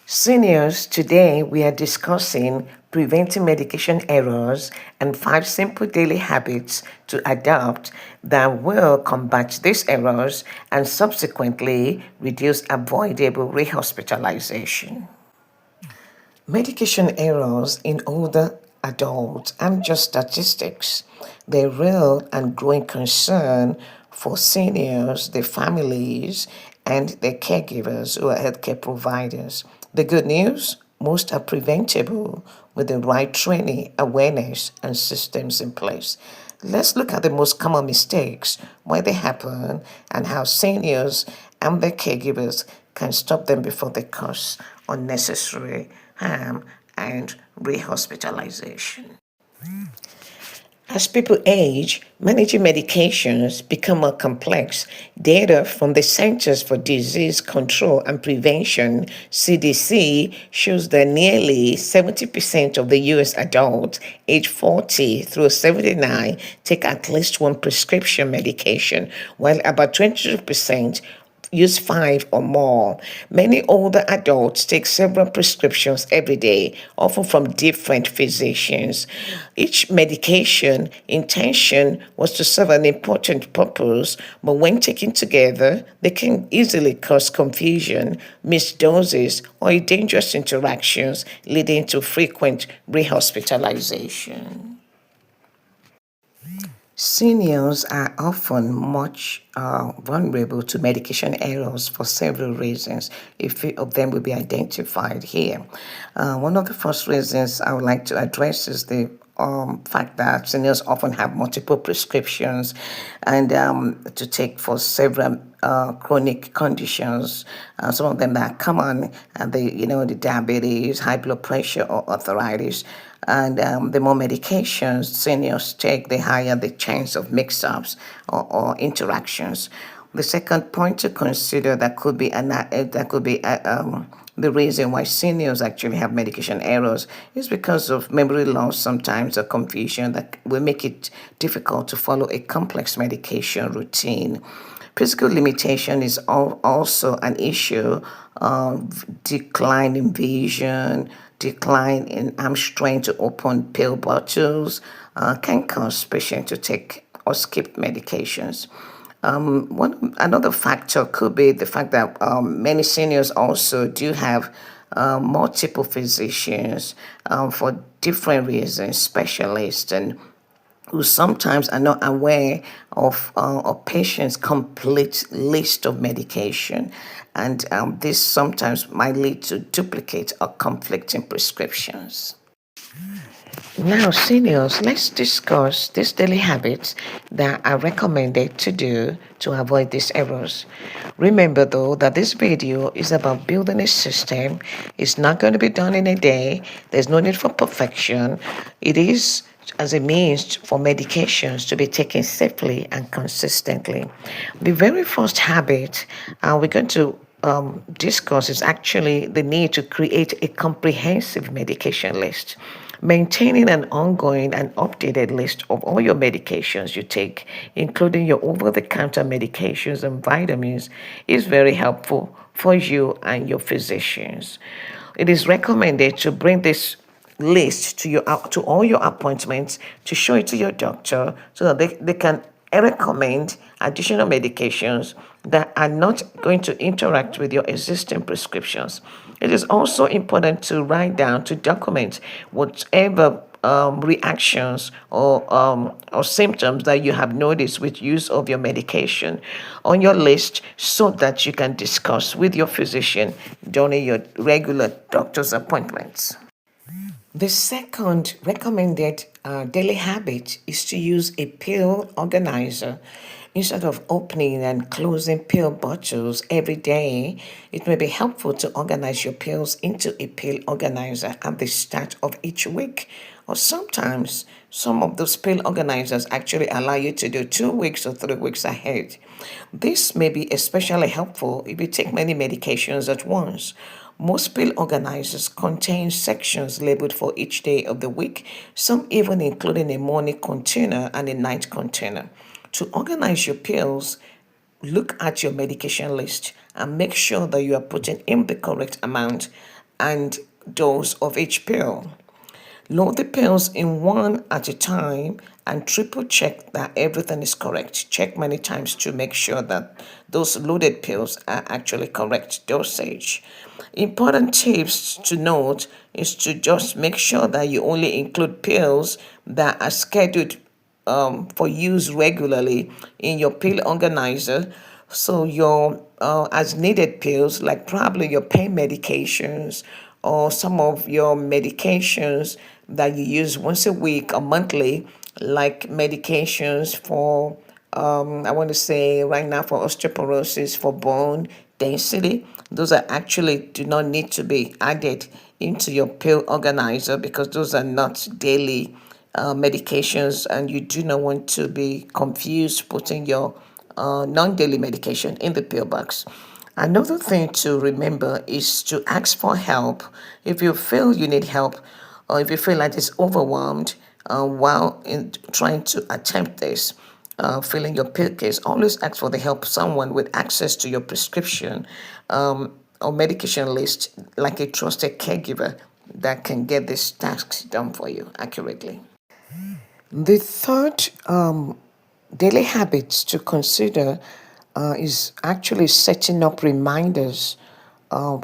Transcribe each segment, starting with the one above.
Seniors, today we are discussing preventing medication errors and 5 simple daily habits to adopt that will combat these errors and subsequently reduce avoidable rehospitalization. Medication errors in older adults aren't just statistics, they're real and growing concern for seniors, their families, and their caregivers who are healthcare providers. The good news? Most are preventable with the right training, awareness, and systems in place. Let's look at the most common mistakes, why they happen, and how seniors and their caregivers can stop them before they cause unnecessary harm and rehospitalization. As people age, managing medications become more complex. Data from the Centers for Disease Control and Prevention, CDC, shows that nearly 70% of the US adults aged 40 through 79 take at least one prescription medication, while about 22% use 5 or more. Many older adults take several prescriptions every day, often from different physicians. Each medication intention was to serve an important purpose, but when taken together, they can easily cause confusion, missed doses, or dangerous interactions, leading to frequent rehospitalization. Seniors are often much vulnerable to medication errors for several reasons. A few of them will be identified here. One of the first reasons I would like to address is the fact that seniors often have multiple prescriptions and to take for several chronic conditions. Some of them that are common, the diabetes, high blood pressure, or arthritis. And the more medications seniors take, the higher the chance of mix-ups or interactions. The second point to consider the reason why seniors actually have medication errors is because of memory loss sometimes or confusion that will make it difficult to follow a complex medication routine. Physical limitation is also an issue. Decline in vision, decline in arm strength to open pill bottles can cause patients to take or skip medications. Another factor could be the fact that many seniors also do have multiple physicians for different reasons, specialists, and who sometimes are not aware of a patient's complete list of medication. And this sometimes might lead to duplicate or conflicting prescriptions. Now, seniors, let's discuss these daily habits that are recommended to do to avoid these errors. Remember, though, that this video is about building a system. It's not going to be done in a day. There's no need for perfection. It is as a means for medications to be taken safely and consistently. The very first habit we're going to discuss is actually the need to create a comprehensive medication list. Maintaining an ongoing and updated list of all your medications you take, including your over the counter medications and vitamins, is very helpful for you and your physicians. It is recommended to bring this list to all your appointments to show it to your doctor so that they can recommend additional medications that are not going to interact with your existing prescriptions. It is also important to write down, to document whatever reactions or symptoms that you have noticed with use of your medication on your list so that you can discuss with your physician during your regular doctor's appointments. The second recommended daily habit is to use a pill organizer. Instead of opening and closing pill bottles every day, it may be helpful to organize your pills into a pill organizer at the start of each week. Or sometimes some of those pill organizers actually allow you to do 2 weeks or 3 weeks ahead. This may be especially helpful if you take many medications at once. Most pill organizers contain sections labeled for each day of the week, some even including a morning container and a night container. To organize your pills, look at your medication list and make sure that you are putting in the correct amount and dose of each pill. Load the pills in one at a time and triple check that everything is correct. Check many times to make sure that those loaded pills are actually correct dosage. Important tips to note is to just make sure that you only include pills that are scheduled for use regularly in your pill organizer. So your as needed pills, like probably your pain medications or some of your medications that you use once a week or monthly, like medications for I want to say right now for osteoporosis, for bone density. Those are actually do not need to be added into your pill organizer because those are not daily medications, and you do not want to be confused putting your non-daily medication in the pill box. Another thing to remember is to ask for help if you feel you need help or if you feel like it's overwhelmed while in trying to attempt this. Filling your pill case, always ask for the help of someone with access to your prescription or medication list, like a trusted caregiver that can get these tasks done for you accurately. The third daily habits to consider is actually setting up reminders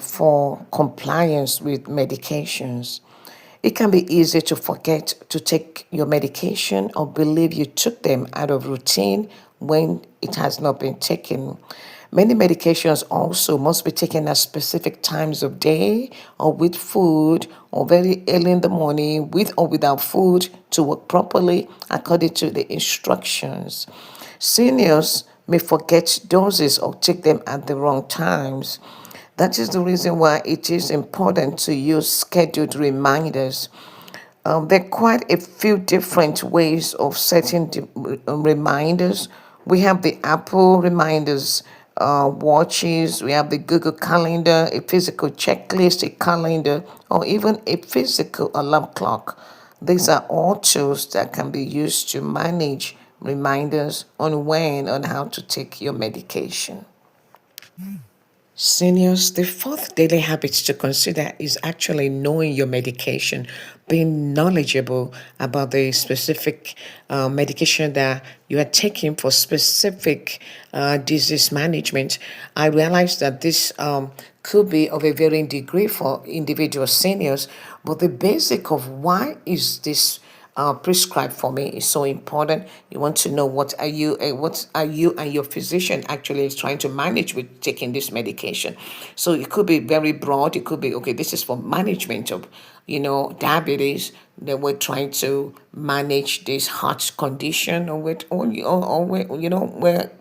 for compliance with medications. It can be easy to forget to take your medication or believe you took them out of routine when it has not been taken. Many medications also must be taken at specific times of day or with food or very early in the morning with or without food to work properly according to the instructions. Seniors may forget doses or take them at the wrong times. That is the reason why it is important to use scheduled reminders. There are quite a few different ways of setting reminders. We have the Apple reminders, watches, we have the Google Calendar, a physical checklist, a calendar, or even a physical alarm clock. These are all tools that can be used to manage reminders on when and how to take your medication. Seniors, the fourth daily habit to consider is actually knowing your medication, being knowledgeable about the specific medication that you are taking for specific disease management. I realize that this could be of a varying degree for individual seniors, but the basic of why is this prescribed for me is so important. You want to know what are you and your physician actually is trying to manage with taking this medication. So it could be very broad. It could be okay. This is for management of, diabetes. That we're trying to manage this heart condition, or we're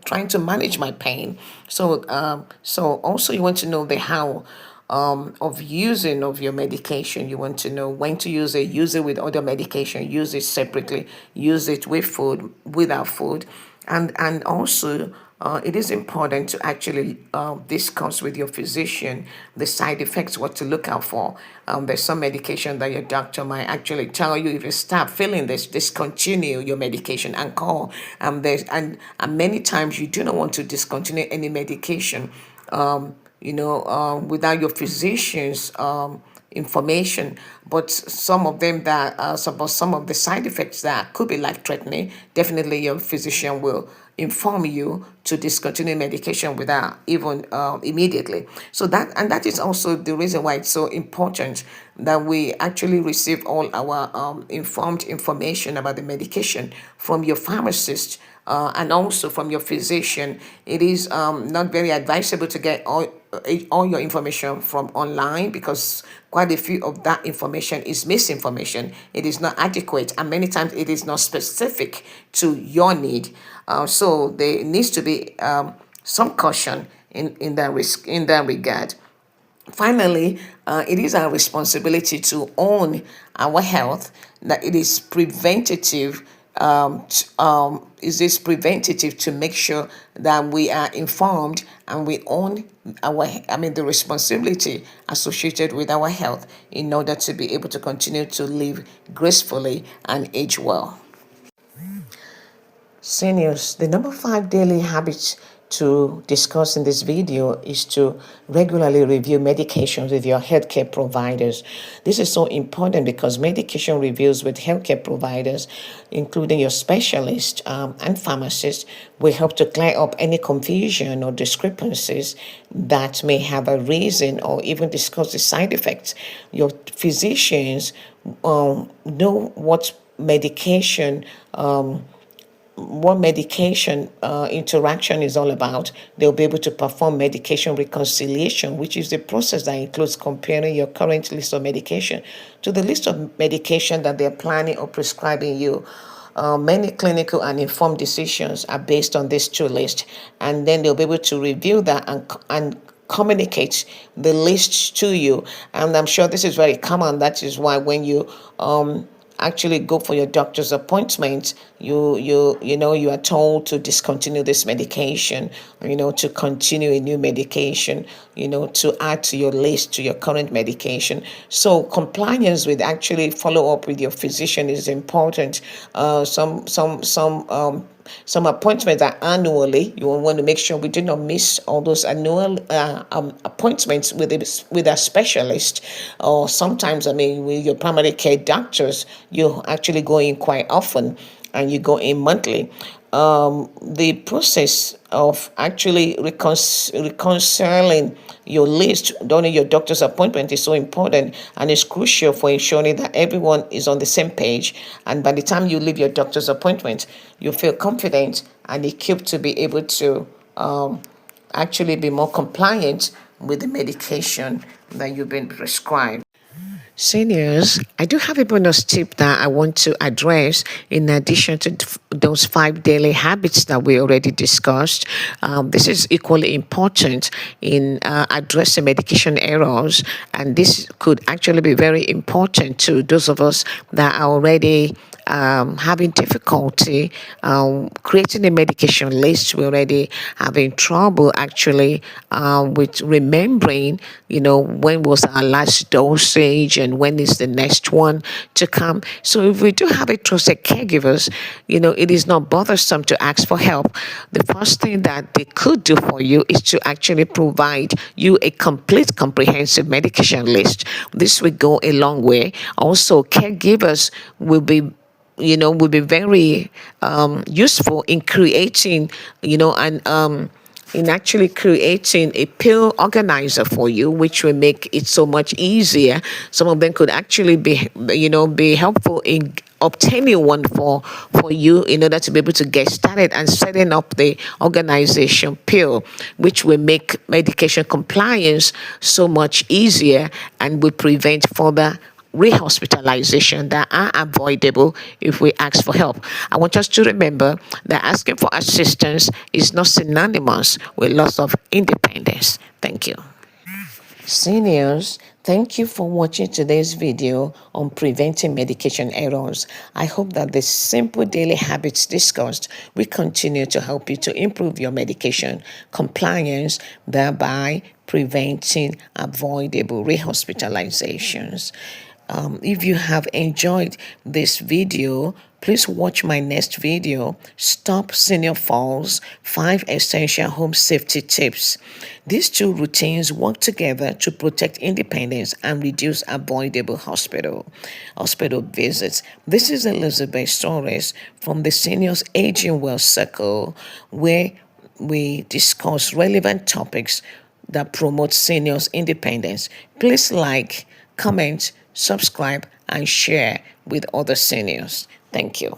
trying to manage my pain. So also you want to know the how of using of your medication. You want to know when to use it with other medication, use it separately, use it with food, without food, and also it is important to actually discuss with your physician the side effects, what to look out for. There's some medication that your doctor might actually tell you if you start feeling this, discontinue your medication and call. And many times you do not want to discontinue any medication without your physician's information. But some of them some of the side effects that could be life threatening, definitely your physician will inform you to discontinue medication without even immediately. That is also the reason why it's so important that we actually receive all our informed information about the medication from your pharmacist and also from your physician. It is not very advisable to get all your information from online because quite a few of that information is misinformation. It is not adequate, and many times it is not specific to your need. So there needs to be some caution in that regard. Finally, it is our responsibility to own our health, that it is preventative. Is this preventative to make sure that we are informed and we own the responsibility associated with our health in order to be able to continue to live gracefully and age well. Seniors, the number five daily habit to discuss in this video is to regularly review medications with your healthcare providers. This is so important because medication reviews with healthcare providers, including your specialist and pharmacist, will help to clear up any confusion or discrepancies that may have arisen, or even discuss the side effects. Your physicians know what medication interaction is all about. They'll be able to perform medication reconciliation, which is the process that includes comparing your current list of medication to the list of medication that they're planning or prescribing you. Many clinical and informed decisions are based on these two lists, and then they'll be able to review that and communicate the list to you. And I'm sure this is very common. That is why when you actually go for your doctor's appointment, you are told to discontinue this medication, to continue a new medication, to add to your list, to your current medication. So compliance with actually follow up with your physician is important. Some appointments are annually. You want to make sure we do not miss all those annual appointments with a specialist. Or sometimes, with your primary care doctors, you actually go in quite often, and you go in monthly. The process of actually reconciling your list during your doctor's appointment is so important, and it's crucial for ensuring that everyone is on the same page. And by the time you leave your doctor's appointment, you feel confident and equipped to be able to actually be more compliant with the medication that you've been prescribed. Seniors, I do have a bonus tip that I want to address in addition to those 5 daily habits that we already discussed. This is equally important in addressing medication errors, and this could actually be very important to those of us that are already having difficulty creating a medication list. We're already having trouble actually with remembering, when was our last dosage and when is the next one to come. So if we do have a trusted caregivers, it is not bothersome to ask for help. The first thing that they could do for you is to actually provide you a complete, comprehensive medication list. This will go a long way. Also, caregivers will be very useful in creating, in actually creating a pill organizer for you, which will make it so much easier. Some of them could actually be helpful in obtaining one for you in order to be able to get started and setting up the organization pill, which will make medication compliance so much easier and will prevent further rehospitalization that are avoidable if we ask for help. I want us to remember that asking for assistance is not synonymous with loss of independence. Thank you. Seniors, thank you for watching today's video on preventing medication errors. I hope that the simple daily habits discussed will continue to help you to improve your medication compliance, thereby preventing avoidable rehospitalizations. If you have enjoyed this video, please watch my next video, Stop Senior Falls, 5 Essential Home Safety Tips. These two routines work together to protect independence and reduce avoidable hospital visits. This is Elizabeth Torres from the Seniors Aging Well Circle, where we discuss relevant topics that promote seniors' independence. Please like, comment, subscribe, and share with other seniors. Thank you.